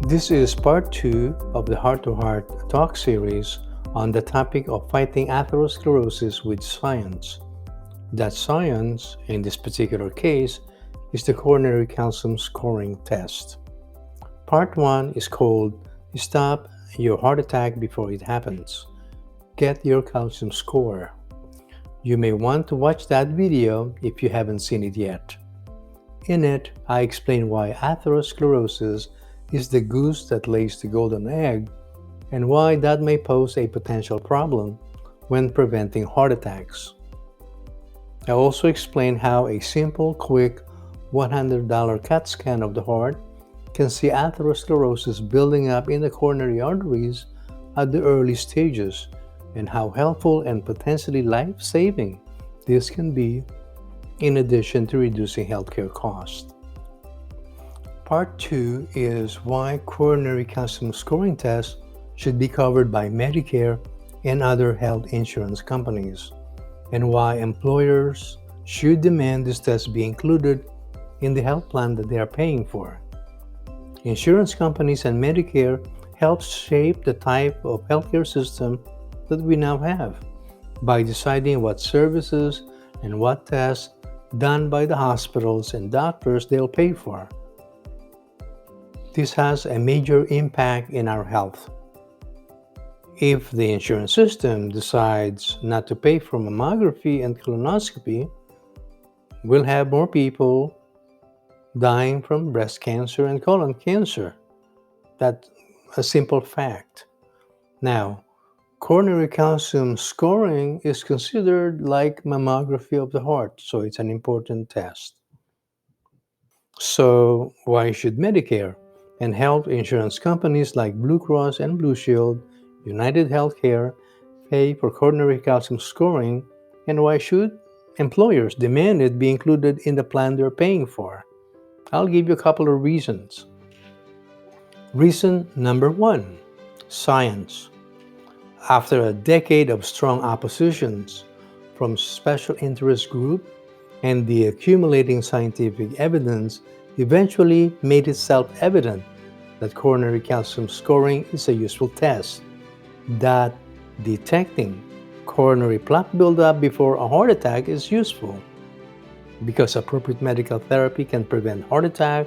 This is part 2 of the Heart to Heart talk series on the topic of fighting atherosclerosis with science. That science, in this particular case, is the Coronary Calcium Scoring Test. Part 1 is called Stop Your Heart Attack Before It Happens. Get Your Calcium Score. You may want to watch that video if you haven't seen it yet. In it, I explain why atherosclerosis is the goose that lays the golden egg and why that may pose a potential problem when preventing heart attacks. I also explain how a simple, quick $100 CAT scan of the heart can see atherosclerosis building up in the coronary arteries at the early stages and how helpful and potentially life-saving this can be in addition to reducing healthcare costs. Part 2 is why coronary calcium scoring tests should be covered by Medicare and other health insurance companies, and why employers should demand this test be included in the health plan that they are paying for. Insurance companies and Medicare help shape the type of healthcare system that we now have by deciding what services and what tests done by the hospitals and doctors they'll pay for. This has a major impact in our health. If the insurance system decides not to pay for mammography and colonoscopy, we'll have more people dying from breast cancer and colon cancer. That's a simple fact. Now, coronary calcium scoring is considered like mammography of the heart, so it's an important test. So, why should Medicare and health insurance companies like Blue Cross and Blue Shield, United Healthcare pay for coronary calcium scoring, and why should employers demand it be included in the plan they're paying for? I'll give you a couple of reasons. Reason number 1, science. After a decade of strong oppositions from special interest groups and the accumulating scientific evidence eventually made it self-evident that coronary calcium scoring is a useful test, that detecting coronary plaque buildup before a heart attack is useful because appropriate medical therapy can prevent heart attack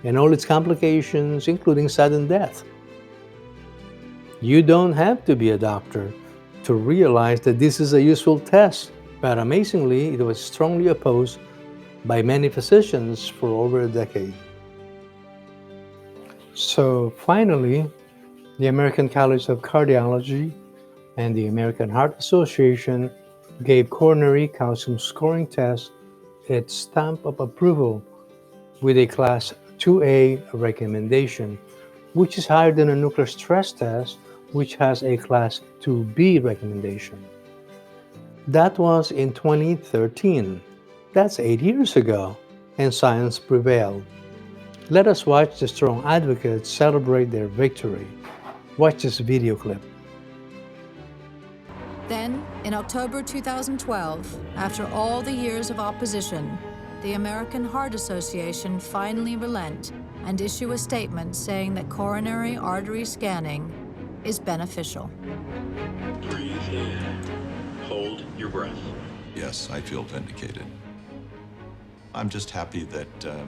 and all its complications, including sudden death. You don't have to be a doctor to realize that this is a useful test, but amazingly, it was strongly opposed by many physicians for over a decade. So finally, the American College of Cardiology and the American Heart Association gave coronary calcium scoring test its stamp of approval with a Class 2A recommendation, which is higher than a nuclear stress test, which has a Class 2B recommendation. That was in 2013. That's 8 years ago, and science prevailed. Let us watch the strong advocates celebrate their victory. Watch this video clip. Then, in October 2012, after all the years of opposition, the American Heart Association finally relent and issue a statement saying that coronary artery scanning is beneficial. Breathe in. Hold your breath. Yes, I feel vindicated. I'm just happy that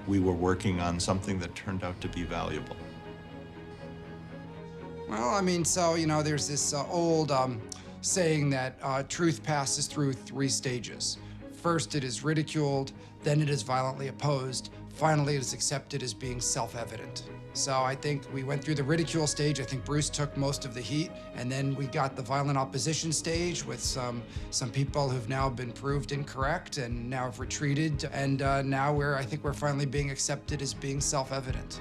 we were working on something that turned out to be valuable. Well, there's this old saying that truth passes through 3 stages. First, it is ridiculed, then it is violently opposed, finally it is accepted as being self-evident. So I think we went through the ridicule stage. I think Bruce took most of the heat, and then we got the violent opposition stage with some people who've now been proved incorrect and now have retreated, and now I think we're finally being accepted as being self-evident.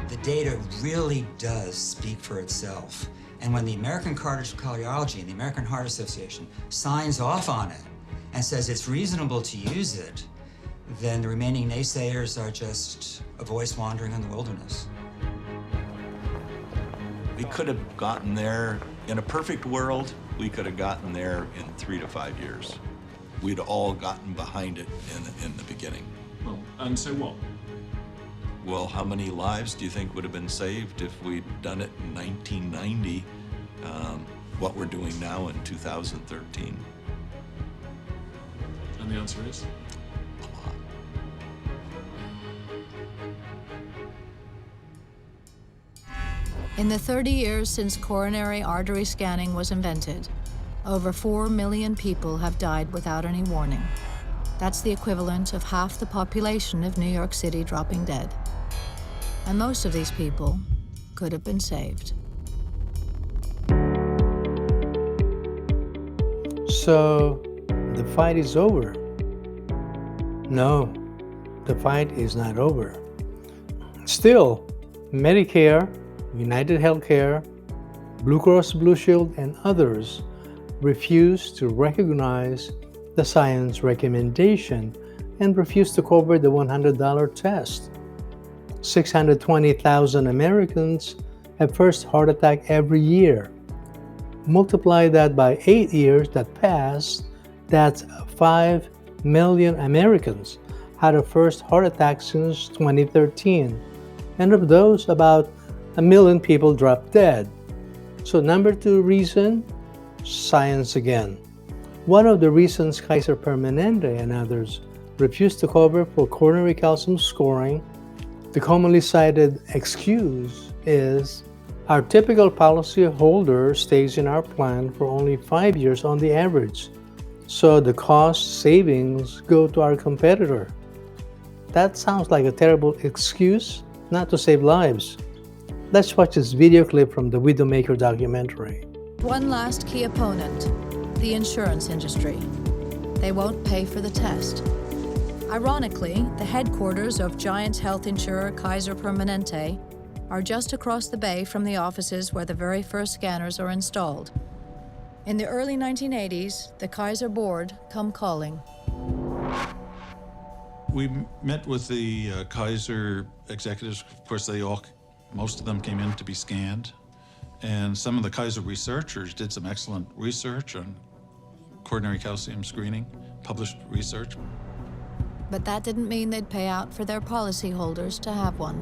The data really does speak for itself. And when the American College of Cardiology and the American Heart Association signs off on it and says it's reasonable to use it, then the remaining naysayers are just a voice wandering in the wilderness. We could have gotten there, in a perfect world, we could have gotten there in 3 to 5 years. We'd all gotten behind it in the beginning. Well, and so what? Well, how many lives do you think would have been saved if we'd done it in 1990, what we're doing now in 2013? And the answer is? A lot. In the 30 years since coronary artery scanning was invented, over 4 million people have died without any warning. That's the equivalent of half the population of New York City dropping dead. And most of these people could have been saved. So, the fight is over. No, the fight is not over. Still, Medicare, United Healthcare, Blue Cross Blue Shield, and others refuse to recognize the science recommendation and refuse to cover the $100 test. 620,000 Americans have first heart attack every year. Multiply that by 8 years that passed, that's 5 million Americans had a first heart attack since 2013. And of those, about 1 million people dropped dead. So number 2 reason, science again. One of the reasons Kaiser Permanente and others refused to cover for coronary calcium scoring, the commonly cited excuse is our typical policy holder stays in our plan for only 5 years on the average, so the cost savings go to our competitor. That sounds like a terrible excuse not to save lives. Let's watch this video clip from the Widowmaker documentary. One last key opponent, the insurance industry. They won't pay for the test. Ironically, the headquarters of giant health insurer Kaiser Permanente are just across the bay from the offices where the very first scanners are installed. In the early 1980s, the Kaiser board come calling. We met with the Kaiser executives. Of course, most of them came in to be scanned. And some of the Kaiser researchers did some excellent research on coronary calcium screening, published research. But that didn't mean they'd pay out for their policyholders to have one.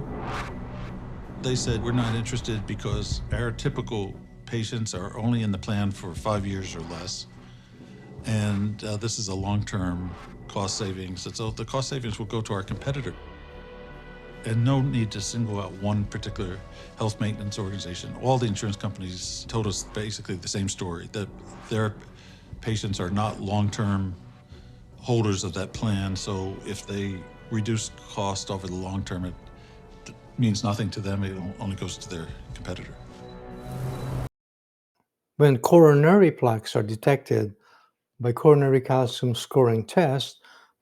They said, we're not interested because our typical patients are only in the plan for 5 years or less. And this is a long-term cost savings. So the cost savings will go to our competitor. And no need to single out one particular health maintenance organization. All the insurance companies told us basically the same story, that their patients are not long-term holders of that plan. So if they reduce cost over the long term, it means nothing to them. It only goes to their competitor. When coronary plaques are detected by coronary calcium scoring test,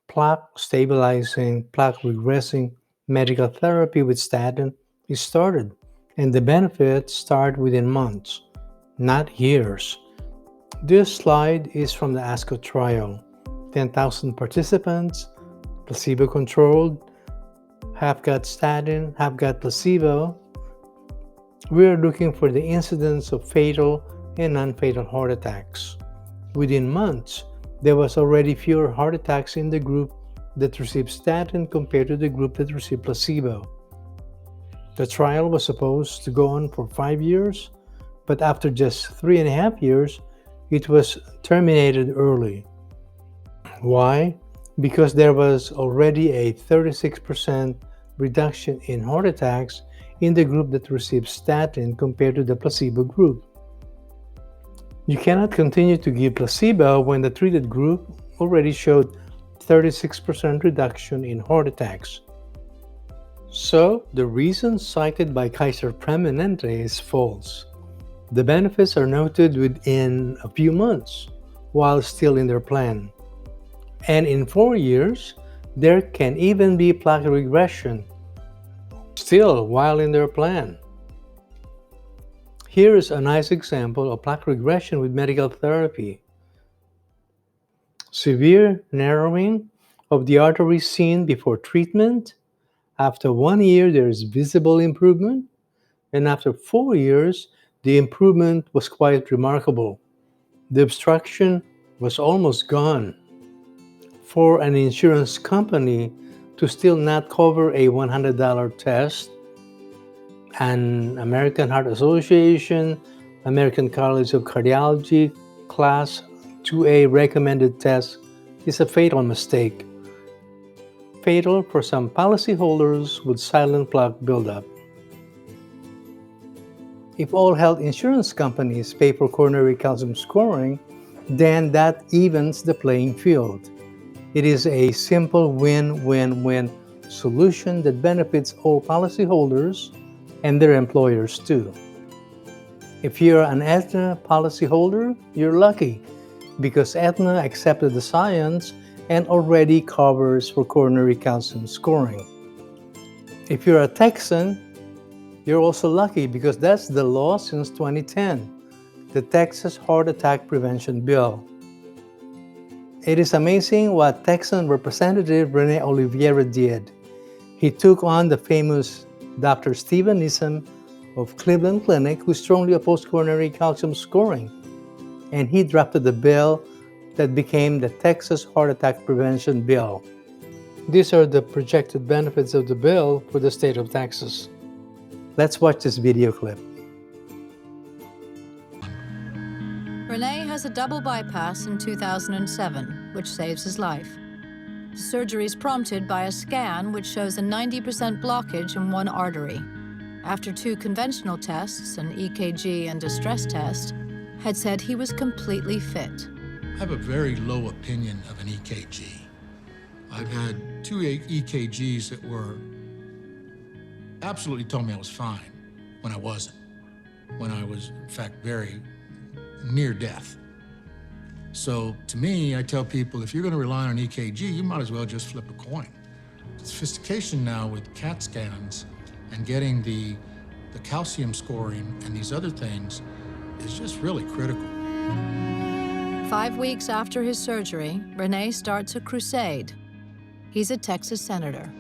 plaque stabilizing, plaque regressing medical therapy with statin is started, and the benefits start within months, not years. This slide is from the Ascot trial. 10,000 participants, placebo-controlled, half got statin, half got placebo. We are looking for the incidence of fatal and non-fatal heart attacks. Within months, there was already fewer heart attacks in the group that received statin compared to the group that received placebo. The trial was supposed to go on for 5 years, but after just 3.5 years, it was terminated early. Why? Because there was already a 36% reduction in heart attacks in the group that received statin compared to the placebo group. You cannot continue to give placebo when the treated group already showed 36% reduction in heart attacks. So, the reason cited by Kaiser Permanente is false. The benefits are noted within a few months, while still in their plan. And in 4 years, there can even be plaque regression, still while in their plan. Here is a nice example of plaque regression with medical therapy. Severe narrowing of the artery seen before treatment. After 1 year, there is visible improvement. And after 4 years, the improvement was quite remarkable. The obstruction was almost gone. For an insurance company, to still not cover a $100 test, an American Heart Association, American College of Cardiology Class 2A recommended test is a fatal mistake. Fatal for some policyholders with silent plaque buildup. If all health insurance companies pay for coronary calcium scoring, then that evens the playing field. It is a simple win-win-win solution that benefits all policyholders and their employers too. If you're an AETNA policyholder, you're lucky because AETNA accepted the science and already covers for coronary calcium scoring. If you're a Texan, you're also lucky because that's the law since 2010, the Texas Heart Attack Prevention Bill. It is amazing what Texan Representative Rene Oliveira did. He took on the famous Dr. Steven Nissen of Cleveland Clinic, who strongly opposed coronary calcium scoring, and he drafted the bill that became the Texas Heart Attack Prevention Bill. These are the projected benefits of the bill for the state of Texas. Let's watch this video clip. Rene has a double bypass in 2007, which saves his life. The surgery is prompted by a scan which shows a 90% blockage in one artery. After 2 conventional tests, an EKG and a stress test, had said he was completely fit. I have a very low opinion of an EKG. I've had 2 EKGs that were absolutely told me I was fine when I wasn't, when I was, in fact, very near death. So to me, I tell people, if you're going to rely on an EKG, you might as well just flip a coin. The sophistication now with CAT scans and getting the calcium scoring and these other things is just really critical. 5 weeks after his surgery, Rene starts a crusade. He's a Texas senator.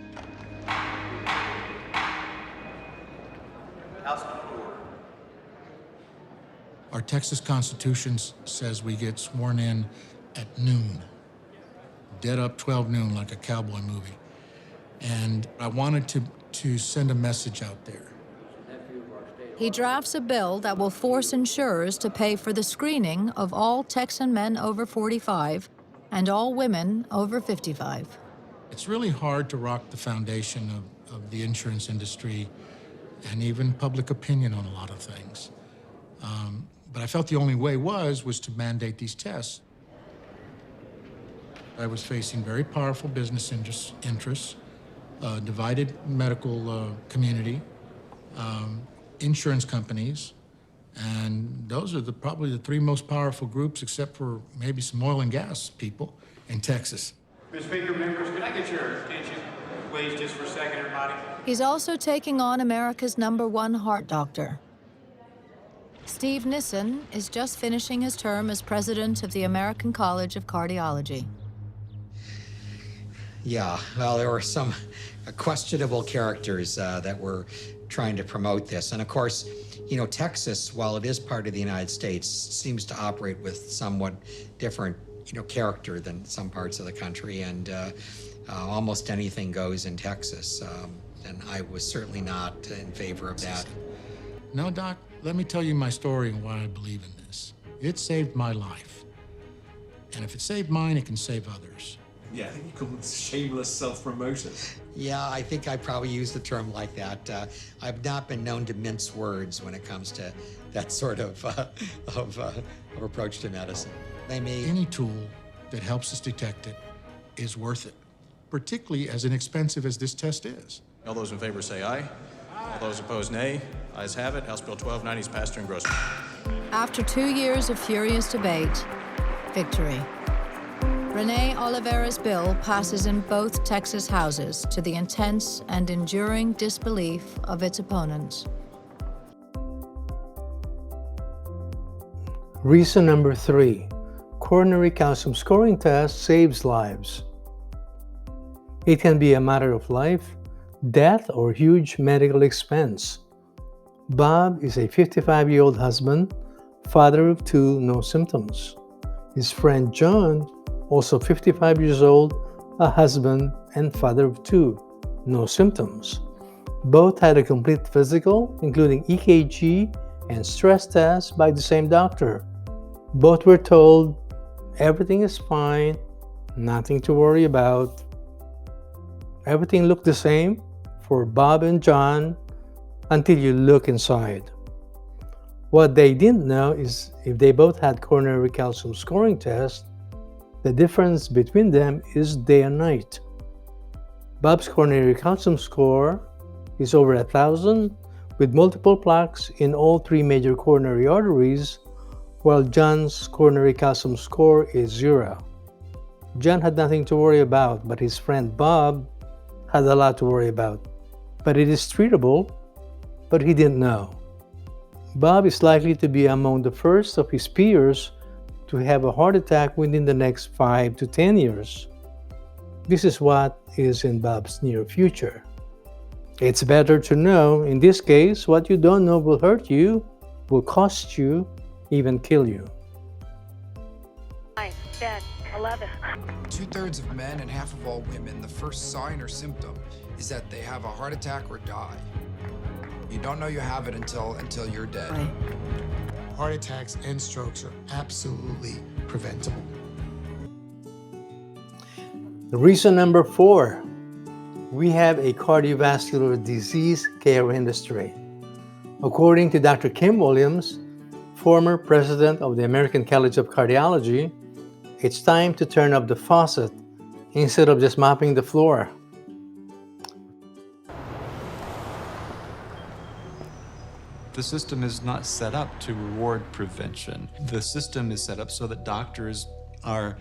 Our Texas Constitution says we get sworn in at noon, dead up 12 noon like a cowboy movie. And I wanted to send a message out there. He drafts a bill that will force insurers to pay for the screening of all Texan men over 45 and all women over 55. It's really hard to rock the foundation of the insurance industry and even public opinion on a lot of things. But I felt the only way was to mandate these tests. I was facing very powerful business interests, divided medical community, insurance companies, and those are probably the 3 most powerful groups, except for maybe some oil and gas people in Texas. Mr. Speaker, members, can I get your attention, please, just for a second, everybody? He's also taking on America's #1 heart doctor. Steve Nissen is just finishing his term as president of the American College of Cardiology. Yeah, well, there were some questionable characters that were trying to promote this. And of course, you know, Texas, while it is part of the United States, seems to operate with somewhat different, you know, character than some parts of the country. And almost anything goes in Texas. And I was certainly not in favor of that. No, Doc, let me tell you my story and why I believe in this. It saved my life. And if it saved mine, it can save others. Yeah, I think you call them shameless self-promoters. Yeah, I think I probably used the term like that. I've not been known to mince words when it comes to that sort of approach to medicine. Any tool that helps us detect it is worth it, particularly as inexpensive as this test is. All those in favor say aye. All those opposed, nay. Ayes have it. House Bill 1290 is passed and engrossed. After 2 years of furious debate, victory. Rene Oliveira's bill passes in both Texas houses to the intense and enduring disbelief of its opponents. Reason number 3, coronary calcium scoring test saves lives. It can be a matter of life, death, or huge medical expense. Bob is a 55-year-old husband, father of 2, no symptoms. His friend John, also 55 years old, a husband and father of two, no symptoms. Both had a complete physical, including EKG and stress tests by the same doctor. Both were told everything is fine, nothing to worry about. Everything looked the same for Bob and John until you look inside. What they didn't know is if they both had coronary calcium scoring test, the difference between them is day and night. Bob's coronary calcium score is over 1,000 with multiple plaques in all three major coronary arteries, while John's coronary calcium score is 0. John had nothing to worry about, but his friend Bob had a lot to worry about. But it is treatable, but he didn't know. Bob is likely to be among the first of his peers to have a heart attack within the next 5 to 10 years. This is what is in Bob's near future. It's better to know, in this case, what you don't know will hurt you, will cost you, even kill you. 9, 10, 11. 2/3 of men and half of all women, the first sign or symptom is that they have a heart attack or die. You don't know you have it until you're dead. Heart attacks and strokes are absolutely preventable. Reason number 4, we have a cardiovascular disease care industry. According to Dr. Kim Williams, former president of the American College of Cardiology, it's time to turn up the faucet instead of just mopping the floor. The system is not set up to reward prevention. The system is set up so that doctors are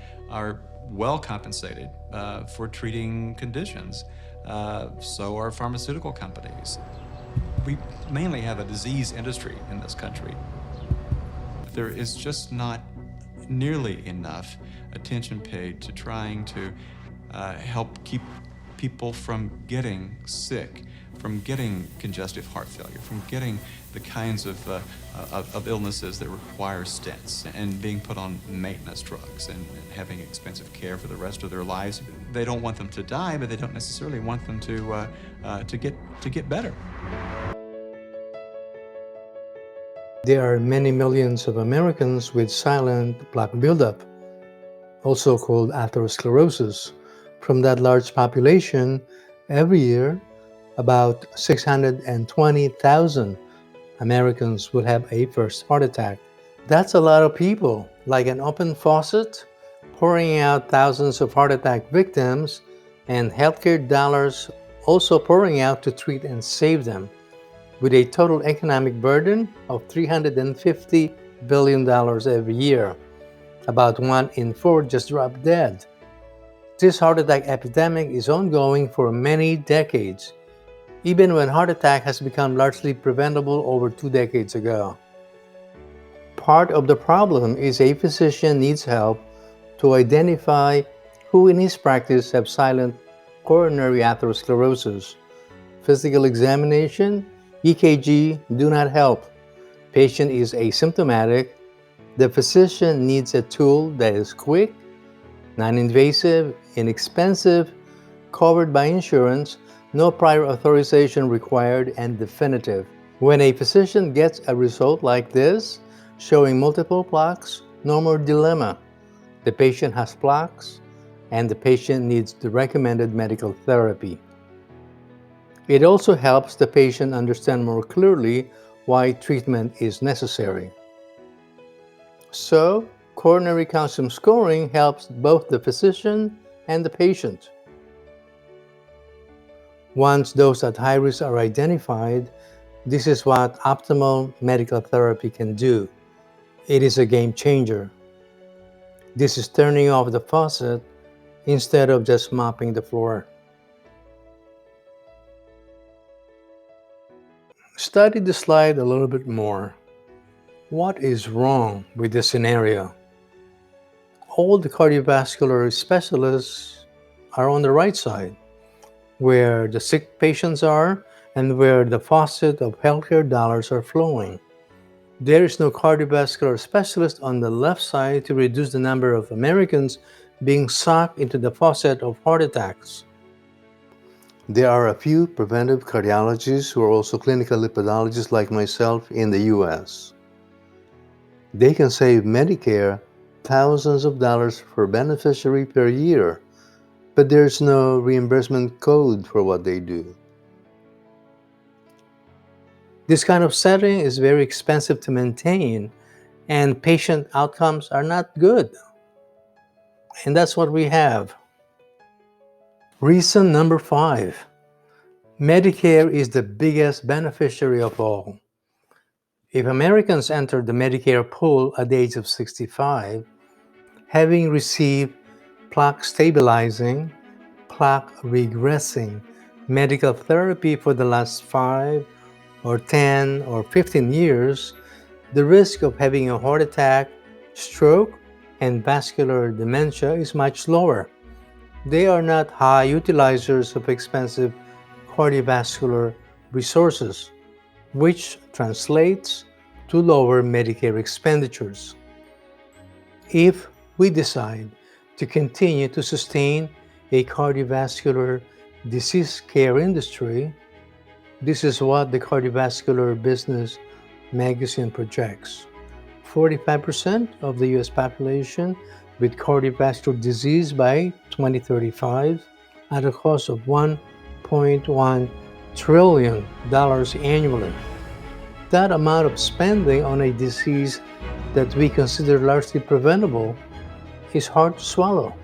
well compensated for treating conditions. So are pharmaceutical companies. We mainly have a disease industry in this country. There is just not nearly enough attention paid to trying to help keep people from getting sick, from getting congestive heart failure, from getting the kinds of illnesses that require stents and being put on maintenance drugs and having expensive care for the rest of their lives. They don't want them to die, but they don't necessarily want them to get better. There are many millions of Americans with silent plaque buildup, also called atherosclerosis. From that large population, every year, about 620,000 Americans will have a first heart attack. That's a lot of people, like an open faucet, pouring out thousands of heart attack victims, and healthcare dollars also pouring out to treat and save them, with a total economic burden of $350 billion every year. About 1 in 4 just drop dead. This heart attack epidemic is ongoing for many decades, even when heart attack has become largely preventable over 2 decades ago. Part of the problem is a physician needs help to identify who in his practice have silent coronary atherosclerosis. Physical examination, EKG do not help. Patient is asymptomatic. The physician needs a tool that is quick, non-invasive, inexpensive, covered by insurance, no prior authorization required, and definitive. When a physician gets a result like this, showing multiple plaques, no more dilemma. The patient has plaques, and the patient needs the recommended medical therapy. It also helps the patient understand more clearly why treatment is necessary. So, coronary calcium scoring helps both the physician and the patient. Once those at high risk are identified, this is what optimal medical therapy can do. It is a game changer. This is turning off the faucet instead of just mopping the floor. Study the slide a little bit more. What is wrong with this scenario? All the cardiovascular specialists are on the right side, where the sick patients are and where the faucet of healthcare dollars are flowing. There is no cardiovascular specialist on the left side to reduce the number of Americans being sucked into the faucet of heart attacks. There are a few preventive cardiologists who are also clinical lipidologists like myself in the US. They can save Medicare thousands of dollars per beneficiary per year, but there's no reimbursement code for what they do. This kind of setting is very expensive to maintain, and patient outcomes are not good. And that's what we have. Reason number 5. Medicare is the biggest beneficiary of all. If Americans enter the Medicare pool at the age of 65, having received plaque stabilizing, plaque regressing medical therapy for the last 5 or 10 or 15 years, the risk of having a heart attack, stroke, and vascular dementia is much lower. They are not high utilizers of expensive cardiovascular resources, which translates to lower Medicare expenditures. If we decide to continue to sustain a cardiovascular disease care industry, this is what the Cardiovascular Business magazine projects. 45% of the US population with cardiovascular disease by 2035 at a cost of $1.1 trillion annually. That amount of spending on a disease that we consider largely preventable is hard to swallow.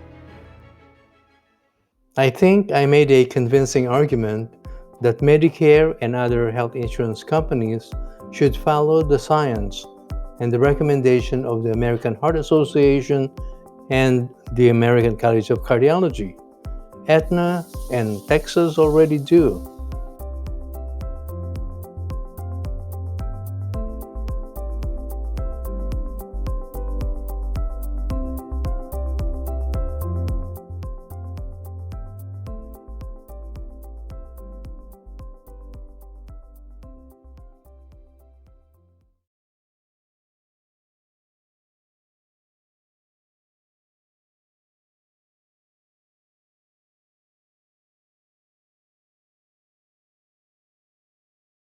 I think I made a convincing argument that Medicare and other health insurance companies should follow the science and the recommendation of the American Heart Association and the American College of Cardiology. AETNA and Texas already do.